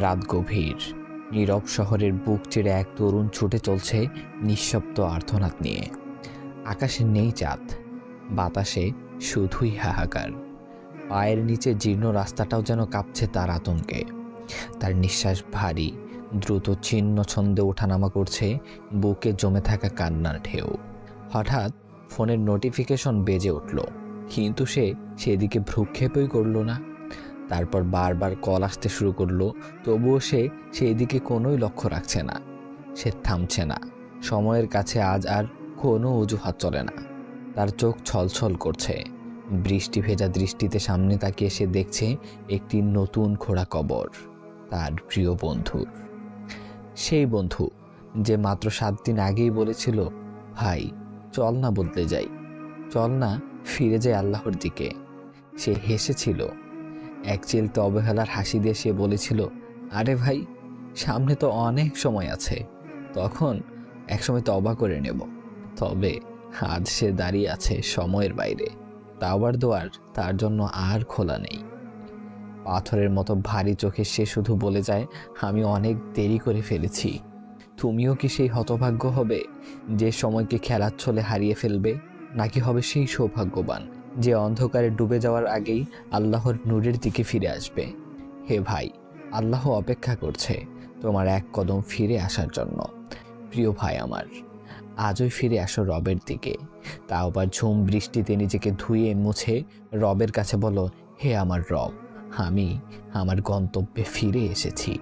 রাত গভীর, নীরব শহরের বুক চিরে এক তরুণ ছুটে চলছে নিঃশব্দ আর্তনাদ নিয়ে। আকাশে নেই চাঁদ, বাতাসে শুধুই হাহাকার। পায়ের নিচে জীর্ণ রাস্তাটাও যেন কাঁপছে তার আতঙ্কে। তার নিঃশ্বাস ভারী, দ্রুত ছিন্ন ছন্দে ওঠানামা করছে, বুকে জমে থাকা কান্নার ঢেউ। হঠাৎ ফোনের নোটিফিকেশন বেজে উঠল, কিন্তু সে সেদিকে ভ্রুক্ষেপই করল না। তারপর বারবার কল আসতে শুরু করলো, তবুও সে সেই দিকে কোনোই লক্ষ্য রাখছে না। সে থামছে না। সময়ের কাছে আজ আর কোনো অজুহাত চলে না। তার চোখ ছলছল করছে। বৃষ্টি ভেজা দৃষ্টিতে সামনে তাকিয়ে সে দেখছে একটি নতুন খোঁড়া কবর, তার প্রিয় বন্ধুর। সেই বন্ধু যে মাত্র 7 দিন আগেই বলেছিল, ভাই চল না বদলে যাই, চল না ফিরে যাই আল্লাহর দিকে। সে হেসেছিল, এক চিলতে অবহেলার হাসি দিয়ে সে বলেছিল, আরে ভাই, সামনে তো অনেক সময় আছে, তখন একসময় তওবা করে নেব। তবে আজ সে দাঁড়িয়ে আছে সময়ের বাইরে। তাওবার দোয়ার তার জন্য আর খোলা নেই। পাথরের মতো ভারী চোখে সে শুধু বলে যায়, আমি অনেক দেরি করে ফেলেছি। তুমিও কি সেই হতভাগ্য হবে যে সময়কে খেলার ছলে হারিয়ে ফেলবে, নাকি হবে সেই সৌভাগ্যবান যে অন্ধকারে ডুবে যাওয়ার আগেই আল্লাহর নূরের দিকে ফিরে আসবে? হে ভাই, আল্লাহ অপেক্ষা করছে তোমার এক কদম ফিরে আসার জন্য। প্রিয় ভাই আমার, আজই ফিরে আসো রবের দিকে। তাও আবার ঝুম বৃষ্টিতে নিজেকে ধুয়ে মুছে রবের কাছে বলো, হে আমার রব, আমি আমার গন্তব্যে ফিরে এসেছি।